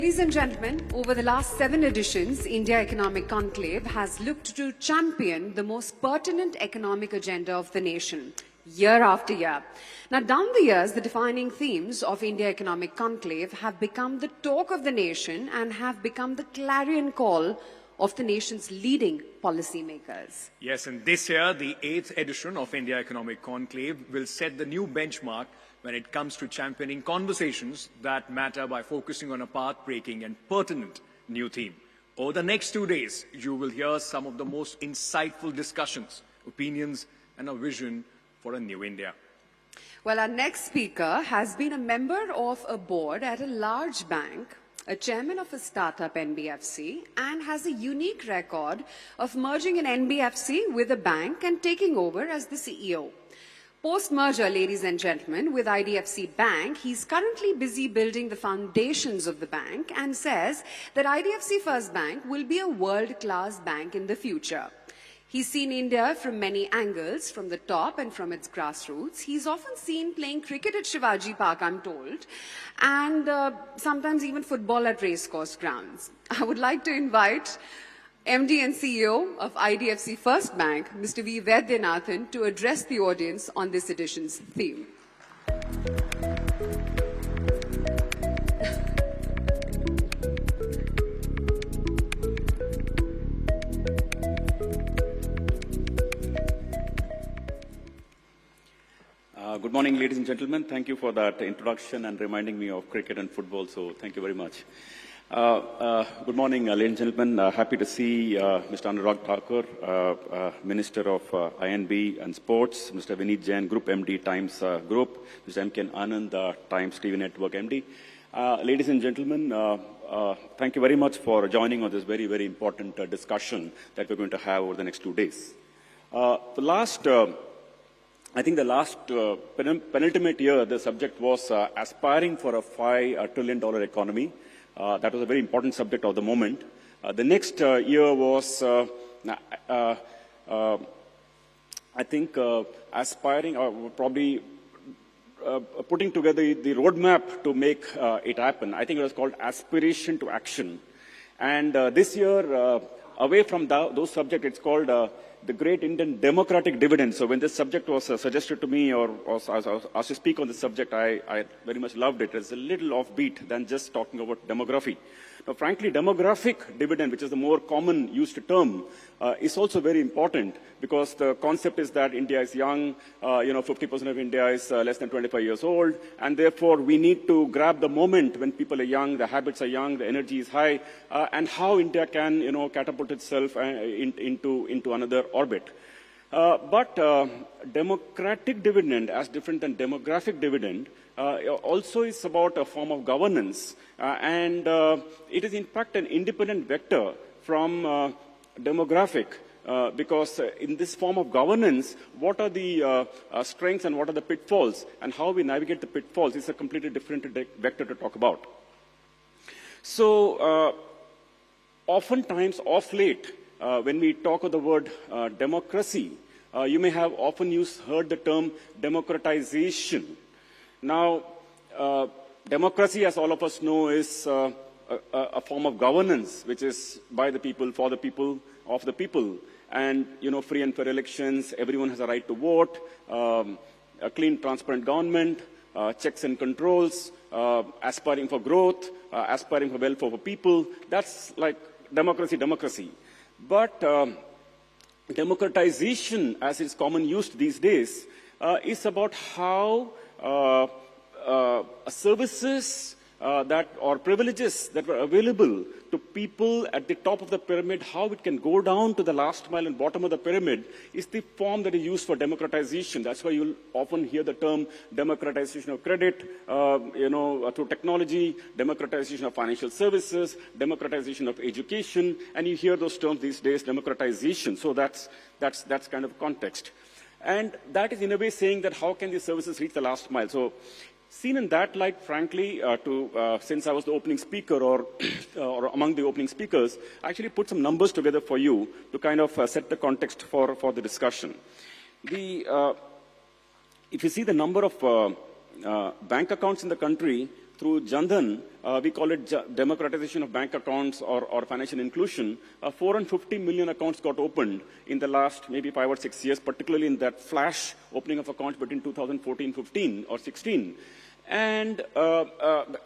Ladies and gentlemen, over the last 7 editions, India Economic Conclave has looked to champion the most pertinent economic agenda of the nation, year after year. Now, down the years, the defining themes of India Economic Conclave have become the talk of the nation and have become the clarion call of the nation's leading policymakers. Yes, and this year, the 8th edition of India Economic Conclave will set the new benchmark when it comes to championing conversations that matter by focusing on a path-breaking and pertinent new theme. Over the next 2 days, you will hear some of the most insightful discussions, opinions, and a vision for a new India. Well, our next speaker has been a member of a board at a large bank, a chairman of a startup NBFC, and has a unique record of merging an NBFC with a bank and taking over as the CEO. Post-merger, ladies and gentlemen, with IDFC Bank, he's currently busy building the foundations of the bank and says that IDFC First Bank will be a world-class bank in the future. He's seen India from many angles, from the top and from its grassroots. He's often seen playing cricket at Shivaji Park, I'm told, and sometimes even football at racecourse grounds. I would like to invite MD and CEO of IDFC First Bank, Mr. V. Vaidyanathan, to address the audience on this edition's theme. Good morning, ladies and gentlemen. Thank you for that introduction and reminding me of cricket and football, so thank you very much. Good morning, ladies and gentlemen. Happy to see Mr. Anurag Thakur, Minister of INB and Sports, Mr. Vineet Jain, Group MD, Times Group, Mr. M.K. Anand, Times TV Network MD. Ladies and gentlemen, thank you very much for joining on this very, very important discussion that we're going to have over the next 2 days. I think the last penultimate year, the subject was aspiring for a $5 trillion economy. That was a very important subject of the moment. The next year was, I think, aspiring or probably putting together the roadmap to make it happen. I think it was called aspiration to action. And this year, away from those subjects, it's called the Great Indian Democratic Dividend. So when this subject was suggested to me or asked to speak on this subject, I very much loved it. It's a little offbeat than just talking about demography. Now, frankly, demographic dividend, which is the more common used term, is also very important because the concept is that India is young, 50% of India is less than 25 years old, and therefore we need to grab the moment when people are young, the habits are young, the energy is high, and how India can, catapult itself into another orbit. But democratic dividend, as different than demographic dividend, also is about a form of governance, and it is in fact an independent vector from demographic, because in this form of governance, what are the strengths and what are the pitfalls, and how we navigate the pitfalls is a completely different vector to talk about. So, oftentimes, of late, when we talk of the word democracy, you may have often heard the term democratization. Now, democracy, as all of us know, is a form of governance, which is by the people, for the people, of the people. And, free and fair elections, everyone has a right to vote, a clean, transparent government, checks and controls, aspiring for growth, aspiring for welfare for people. That's like democracy. But democratization, as is common used these days, is about how services or privileges that were available to people at the top of the pyramid, how it can go down to the last mile and bottom of the pyramid, is the form that is used for democratization. That's why you'll often hear the term democratization of credit, through technology, democratization of financial services, democratization of education, and you hear those terms these days, democratization. So that's kind of context. And that is in a way saying that how can these services reach the last mile? So seen in that light, frankly, since I was the opening speaker or among the opening speakers, I actually put some numbers together for you to kind of set the context for the discussion. If you see the number of bank accounts in the country, through Jan-Dhan, we call it democratization of bank accounts or financial inclusion, 450 million accounts got opened in the last maybe 5 or 6 years, particularly in that flash opening of accounts between 2014-15 or 16. And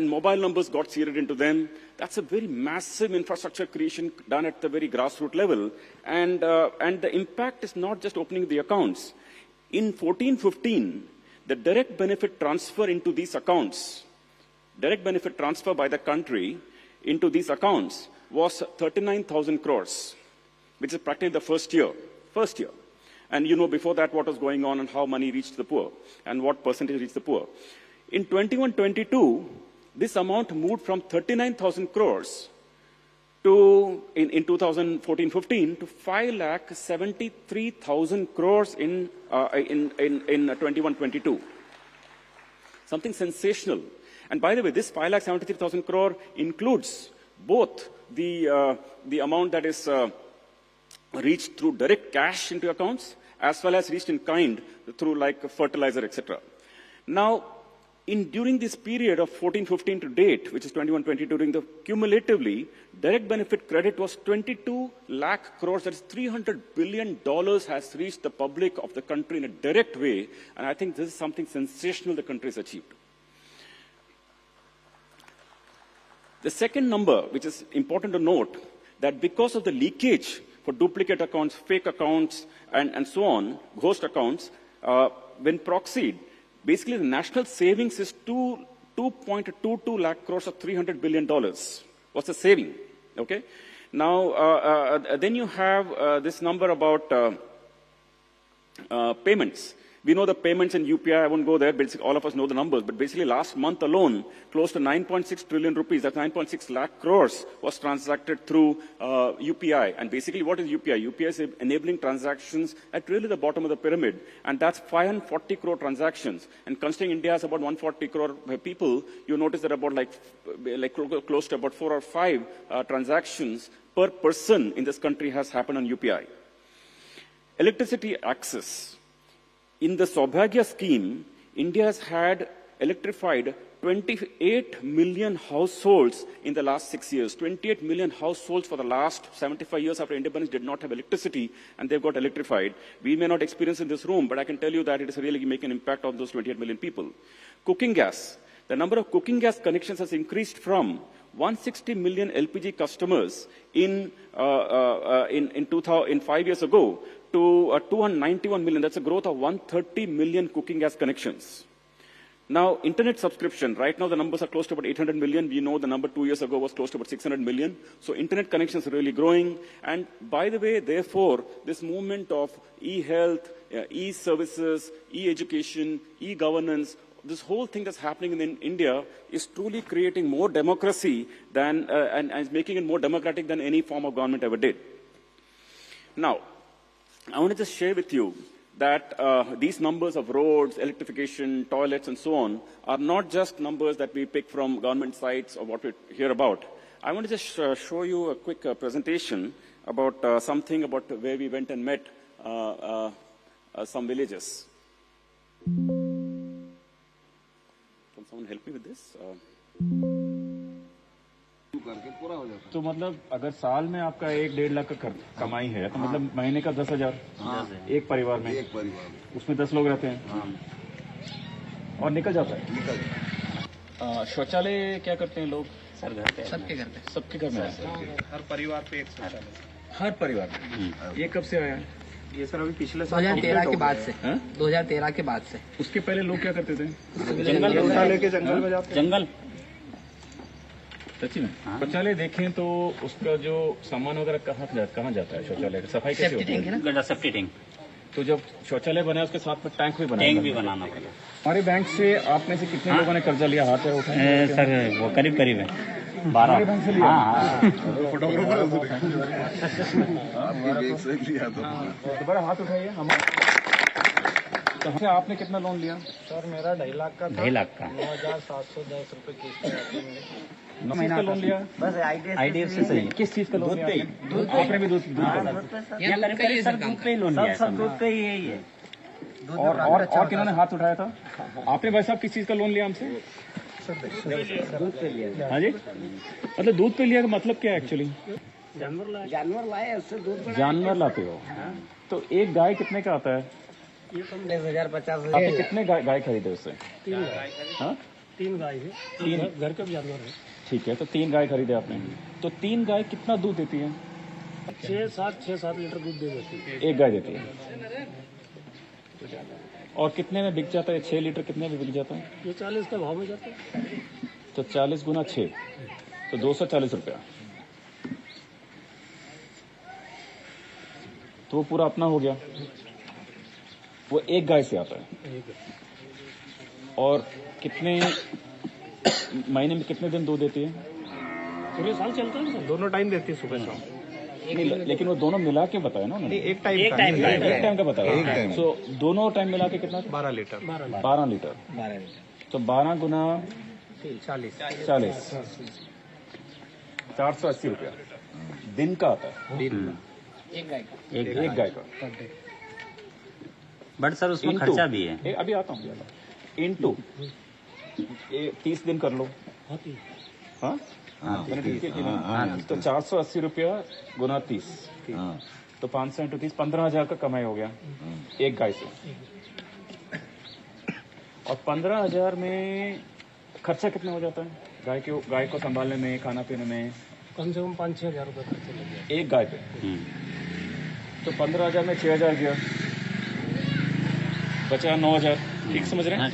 mobile numbers got seeded into them. That's a very massive infrastructure creation done at the very grassroots level. And the impact is not just opening the accounts. In 14-15, the direct benefit transfer into these accounts, direct benefit transfer by the country into these accounts was 39,000 crores, which is practically the first year. And you know before that what was going on and how money reached the poor and what percentage reached the poor. In 21-22, this amount moved from 39,000 crores to, in 2014-15 to 5,73,000 crores in 21-22. Something sensational. And by the way, this 5,73,000 crore includes both the amount that is reached through direct cash into accounts as well as reached in kind through like fertilizer, etc. Now, during this period of 14-15 to date, which is 21-22, during the cumulatively, direct benefit credit was 22 lakh crores. That is $300 billion has reached the public of the country in a direct way. And I think this is something sensational the country has achieved. The second number, which is important to note, that because of the leakage for duplicate accounts, fake accounts, and so on, ghost accounts, when proxied, basically the national savings is 2.22 lakh crores of $300 billion. What's the saving? Okay. Now, then you have this number about payments. We know the payments in UPI, I won't go there, basically all of us know the numbers, but basically last month alone, close to 9.6 trillion rupees, that's 9.6 lakh crores, was transacted through UPI. And basically what is UPI? UPI is enabling transactions at really the bottom of the pyramid, and that's 540 crore transactions. And considering India has about 140 crore people, you notice that about like close to about 4 or 5 transactions per person in this country has happened on UPI. Electricity access. In the Saubhagya scheme, India has had electrified 28 million households in the last 6 years. 28 million households for the last 75 years after independence did not have electricity, and they've got electrified. We may not experience in this room, but I can tell you that it is really making an impact on those 28 million people. Cooking gas. The number of cooking gas connections has increased from 160 million LPG customers in 5 years ago to 291 million. That's a growth of 130 million cooking gas connections. Now, internet subscription. Right now, the numbers are close to about 800 million. We know the number 2 years ago was close to about 600 million. So, internet connections are really growing. And by the way, therefore, this movement of e-health, e-services, e-education, e-governance, this whole thing that's happening in India is truly creating more democracy than, and is making it more democratic than any form of government ever did. Now, I want to just share with you that these numbers of roads, electrification, toilets, and so on are not just numbers that we pick from government sites or what we hear about. I want to just show you a quick presentation about something about where we went and met some villages. Can someone help me with this? तो मतलब अगर साल में आपका 1-1.5 लाख का कमाई है तो मतलब महीने का 10,000 एक परिवार में, उसमें 10 लोग रहते हैं और निकल जाता है। शौचालय क्या करते हैं लोग? सर घर पे, सबके घर में हर परिवार पे एक शौचालय, हर परिवार में। ये कब से आया है? ये सर अभी पिछले साल 2013 के बाद से। 2013 के बाद से। उसके पहले लोग क्या करते थे? जंगल में जाते। जंगल सच्ची में शौचालय देखें तो उसका जो सामान वगैरह कहाँ जाता है? शौचालय का सफाई कैसे होती है? Safety tank. तो जब शौचालय बना उसके साथ में टैंक भी बनाना पड़ेगा। हमारे बैंक से आप में से कितने लोगों ने कर्जा लिया? हाथ है उठाए? सर वो करीब है 12 बैंक से लिया। तो बड़ा हाथ उठाइए। हम आपने कितना लोन लिया? सर मेरा 2.5 लाख का। 2.5 लाख का 9,710 रुपए किस्त आती है। महीना का लोन लिया? बस आईडीएफसी से। किस चीज का लोन लिया? आपने भी दूध दूध पे ही लोन लिया। सब दूध पे ही है ये। और किन्होंने हाथ उठाया था? आपने भाई साहब किस चीज का लोन लिया हमसे? दूध पे लिया हाँ जी, मतलब दूध पे लिया का मतलब क्या है एक्चुअली? जानवर लाए उससे दूध जानवर लाते हो, तो एक गाय कितने का आता है? 40,000-50,000 आपने कितने गाय खरीदे उससे? 3 गाय। हाँ, 3 गाय है। तीन घर के भी जानवर है। ठीक है, तो 3 गाय खरीदे आपने, तो 3 गाय कितना दूध देती है? 6-7 लीटर दूध दे देती है। एक गाय देती है, और कितने में बिक जाता है? 6 लीटर कितने में बिक जाता है? ये 40 का भाव में जाता है। तो 40 गुना 6, तो 240 रुपया, तो वो पूरा अपना हो गया। वो एक गाय से आता है, और कितने महीने में कितने दिन दूध देती है? पूरे साल चलता है सर, दोनों टाइम देती है, सुबह शाम। नहीं, लेकिन वो दोनों मिला के बताया ना उन्होंने। एक टाइम एक टाइम का बताया। सो दोनों टाइम मिला के कितना? 12 लीटर। 12 लीटर। तो 12 गुना 40। 480 रुपया दिन का आता है, एक गाय का। एक गाय का। बट सर उसमें खर्चा भी है। अभी आता हूँ इंटू 30 दिन कर लो। हाँ, तो 480 रुपया गुना 30, तो 500 इंटू 30, 15,000 का कमाई हो गया एक गाय से। और 15,000 में खर्चा कितना हो जाता है गाय को संभालने में, खाना पीने में? कम से कम 5-6 हजार रुपये खर्चे लग गए एक गाय पे। तो 15,000 में 6,000 गया, बचा 9,000। ठीक समझ रहे हैं?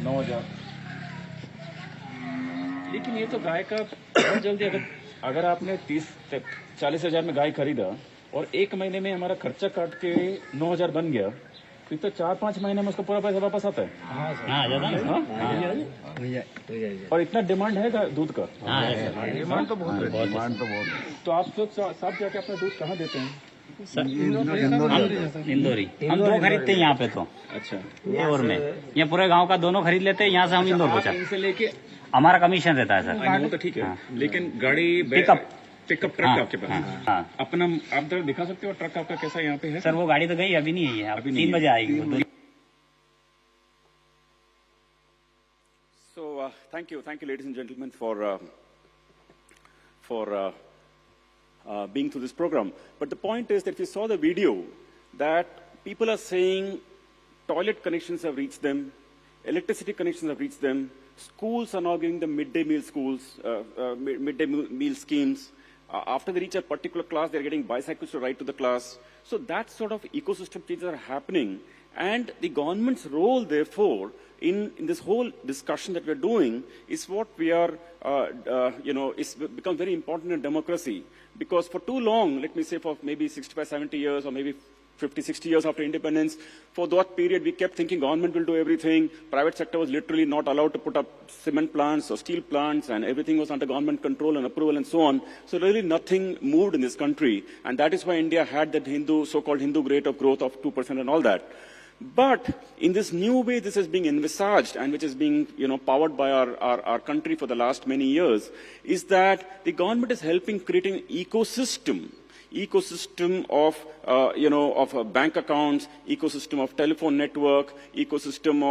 9,000। लेकिन ये तो गाय का बहुत जल्दी, अगर आपने 40,000 में गाय खरीदा और एक महीने में हमारा खर्चा काट के 9,000 बन गया, तो 4-5 महीने में उसका पूरा पैसा वापस आता है। हाँ, और इतना डिमांड है दूध का। डिमांड तो बहुत है। तो आप लोग साहब जाके अपना दूध कहाँ देते हैं? इंदौरी। हम 2 खरीदते हैं यहाँ पे तो। अच्छा, इंदौर में ये पूरे गांव का दोनों खरीद लेते हैं, यहाँ से हम इंदौर पहुँचा। इनसे लेके हमारा कमीशन रहता है सर। वो तो ठीक है, लेकिन गाड़ी पिकअप ट्रक आपके पास? हाँ। अपना आप जरा दिखा सकते हो ट्रक आपका कैसा यहाँ पे है? सर वो गाड़ी तो गई, अभी नहीं है, अभी 3 बजे आएगी वो। So thank you, ladies and gentlemen, for being through this program. But the point is that if you saw the video, that people are saying toilet connections have reached them, electricity connections have reached them, schools are now giving them midday meal schemes. After they reach a particular class, they're getting bicycles to ride to the class. So that sort of ecosystem changes are happening. And the government's role, therefore, in this whole discussion that we're doing is what we are, it's become very important in democracy. Because for too long, let me say for maybe 65, 70 years, or maybe 50, 60 years after independence, for that period, we kept thinking government will do everything. Private sector was literally not allowed to put up cement plants or steel plants, and everything was under government control and approval and so on. So really nothing moved in this country. And that is why India had that so-called Hindu rate of growth of 2% and all that. But in this new way, this is being envisaged, and which is being, powered by our country for the last many years, is that the government is helping creating an ecosystem of, of bank accounts, ecosystem of telephone network, ecosystem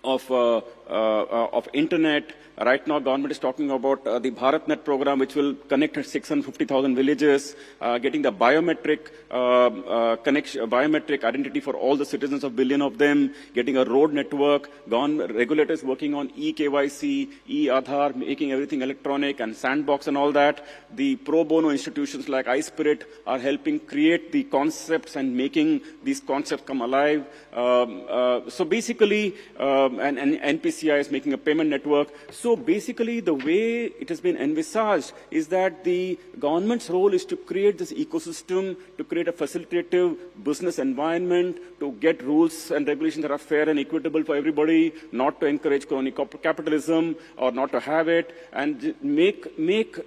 of internet. Right now, government is talking about the BharatNet program, which will connect 650,000 villages, getting the biometric biometric identity for all the citizens, of billion of them, getting a road network. Regulators working on eKYC, e-Aadhaar, making everything electronic, and sandbox and all that. The pro bono institutions like iSpirit are helping create the concepts and making these concepts come alive. So basically, and NPCI is making a payment network. So basically, the way it has been envisaged is that the government's role is to create this ecosystem, to create a facilitative business environment, to get rules and regulations that are fair and equitable for everybody, not to encourage crony capitalism or not to have it, and make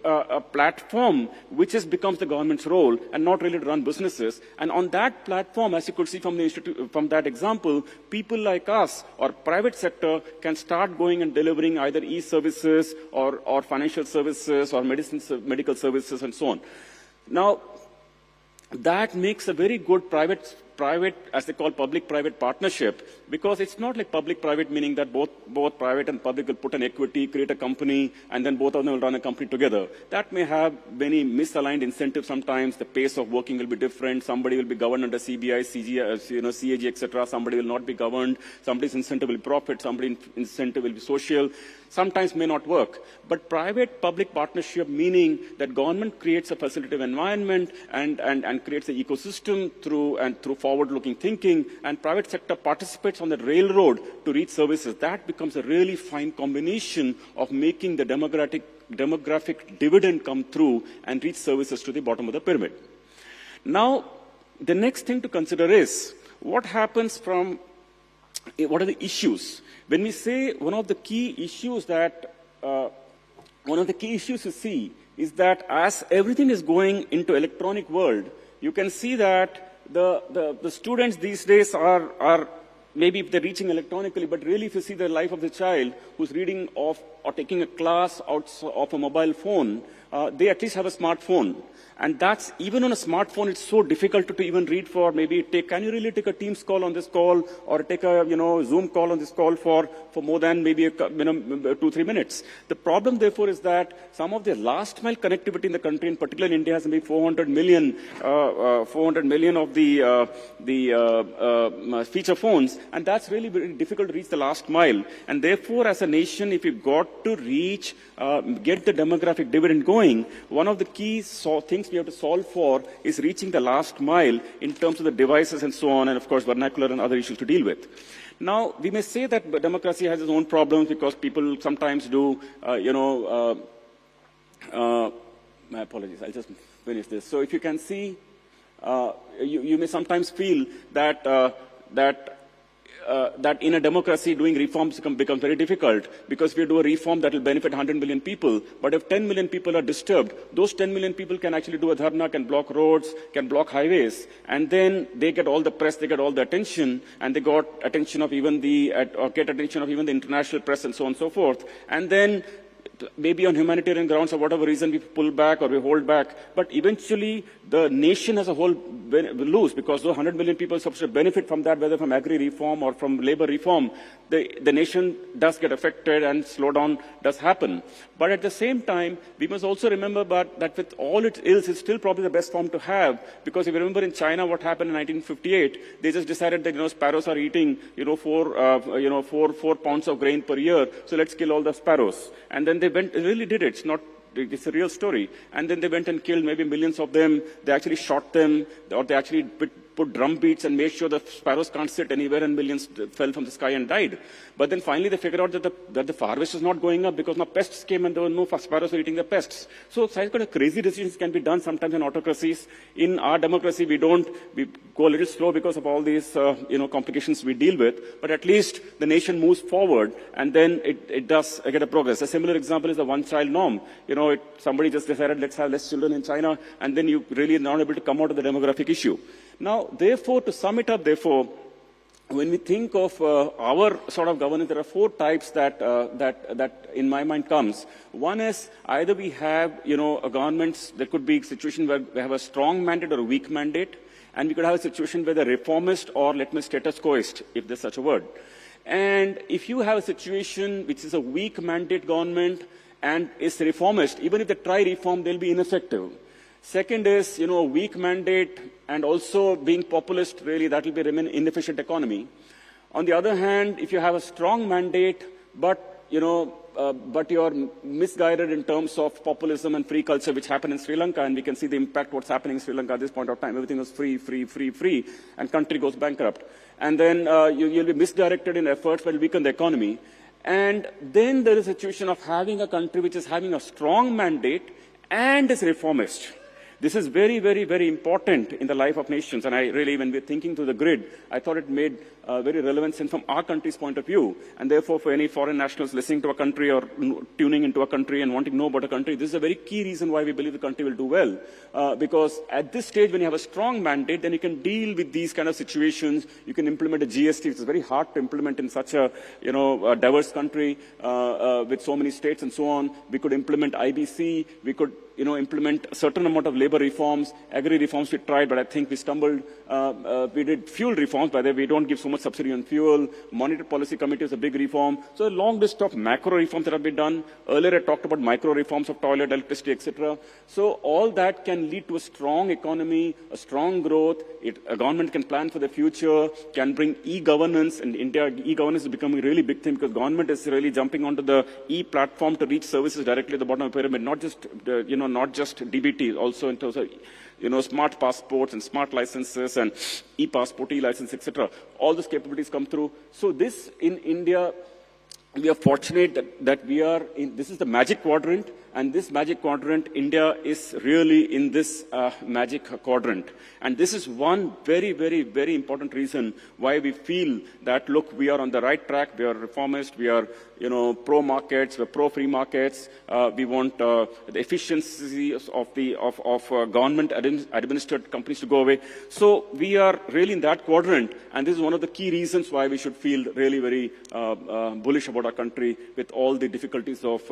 a platform which becomes the government's role and not really to run businesses. And on that platform, as you could see from that example, people like us or private sector can start going and delivering either e-services or financial services or medical services and so on. Now, that makes a very good private, as they call public-private partnership, because it's not like public-private meaning that both private and public will put an equity, create a company, and then both of them will run a company together. That may have many misaligned incentives sometimes. The pace of working will be different. Somebody will be governed under CBI, CAG, etc. Somebody will not be governed. Somebody's incentive will be profit. Somebody's incentive will be social. Sometimes may not work. But private-public partnership meaning that government creates a facilitative environment and creates an ecosystem through forward-looking thinking, and private sector participates on the railroad to reach services. That becomes a really fine combination of making the demographic dividend come through and reach services to the bottom of the pyramid. Now, the next thing to consider is what happens from, what are the issues? When we say one of the key issues to see is that as everything is going into electronic world, you can see that the students these days are maybe they're reaching electronically, but really if you see the life of the child who's reading off or taking a class out of a mobile phone, they at least have a smartphone. And that's, even on a smartphone, it's so difficult to even read for maybe can you really take a Teams call on this call or take a, Zoom call on this call for more than maybe 2-3 minutes. The problem, therefore, is that some of the last mile connectivity in the country, in particular in India, has maybe 400 million of the feature phones, and that's really very difficult to reach the last mile. And therefore, as a nation, if you've got to reach, get the demographic dividend going, one of the key things we have to solve for is reaching the last mile in terms of the devices and so on, and of course vernacular and other issues to deal with. Now, we may say that democracy has its own problems because people sometimes do, my apologies, I'll just finish this. So if you can see, you may sometimes feel that that in a democracy doing reforms becomes very difficult, because if you do a reform that will benefit 100 million people, but if 10 million people are disturbed, those 10 million people can actually do a dharna, can block roads, can block highways, and then they get all the press, they get all the attention, and they got attention of even the international press and so on and so forth, and then maybe on humanitarian grounds or whatever reason we pull back or we hold back, but eventually the nation as a whole will lose, because those 100 million people are supposed to benefit from that, whether from agri reform or from labor reform. The nation does get affected and slowdown does happen. But at the same time, we must also remember that with all its ills, it's still probably the best form to have, because if you remember in China what happened in 1958, they just decided that, sparrows are eating, 4 pounds of grain per year, so let's kill all the sparrows. And then they really did it. It's a real story. And then they went and killed maybe millions of them. They actually shot them, or they actually put drum beats and made sure the sparrows can't sit anywhere, and millions fell from the sky and died. But then finally they figured out that the harvest was not going up because now pests came and there were no sparrows were eating the pests. So such kind of crazy decisions can be done sometimes in autocracies. In our democracy, we go a little slow because of all these complications we deal with, but at least the nation moves forward, and then it does get a progress. A similar example is the one-child norm. Somebody just decided let's have less children in China, and then you really are not able to come out of the demographic issue. Now, therefore, to sum it up, when we think of our sort of governance, there are 4 types that in my mind comes. One is either we have, governments, there could be a situation where we have a strong mandate or a weak mandate, and we could have a situation where they're reformist or, status quoist, if there's such a word. And if you have a situation which is a weak mandate government and is reformist, even if they try reform, they'll be ineffective. Second is, a weak mandate and also being populist, really, that will be remain inefficient economy. On the other hand, if you have a strong mandate, but you're misguided in terms of populism and free culture, which happened in Sri Lanka, and we can see the impact what's happening in Sri Lanka at this point of time. Everything was free, and country goes bankrupt. And then you'll be misdirected in efforts that will weaken the economy. And then there is a situation of having a country which is having a strong mandate and is reformist. This is very, very, very important in the life of nations. And I really, when we're thinking through the grid, I thought it made very relevant sense from our country's point of view. And therefore, for any foreign nationals listening to a country or tuning into a country and wanting to know about a country, this is a very key reason why we believe the country will do well. Because at this stage, when you have a strong mandate, then you can deal with these kind of situations. You can implement a GST, which is very hard to implement in such a, a diverse country with so many states and so on. We could implement IBC. We could, implement a certain amount of labor reforms, agri reforms we tried, but I think we stumbled. We did fuel reforms. By the way, we don't give so much subsidy on fuel. Monetary Policy Committee is a big reform. So a long list of macro reforms that have been done. Earlier I talked about micro reforms of toilet, electricity, etc. So all that can lead to a strong economy, a strong growth. A government can plan for the future, can bring e-governance. In India, e-governance is becoming a really big thing because government is really jumping onto the e-platform to reach services directly at the bottom of the pyramid, not just, not just DBT, also in terms of, smart passports and smart licenses and e-passport, e-license, etc. All those capabilities come through. So this, in India, we are fortunate that we are in, this is the magic quadrant, and this magic quadrant, India is really in this magic quadrant. And this is one very, very, very important reason why we feel that, look, we are on the right track, we are reformist, we are, pro-markets, we're pro-free markets, we want the efficiency of government-administered companies to go away. So we are really in that quadrant, and this is one of the key reasons why we should feel really very bullish about our country with all the difficulties of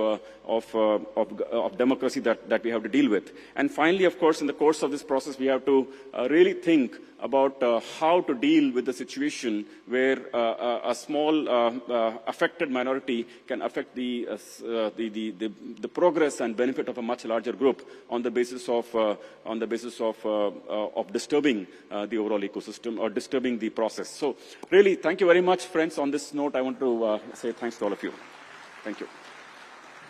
democracy that we have to deal with. And finally, of course, in the course of this process, we have to really think about how to deal with the situation where a small affected minority can affect the progress and benefit of a much larger group on the basis of disturbing the overall ecosystem or disturbing the process. So really, thank you very much, friends. On this note, I want to say thanks to all of you. Thank you.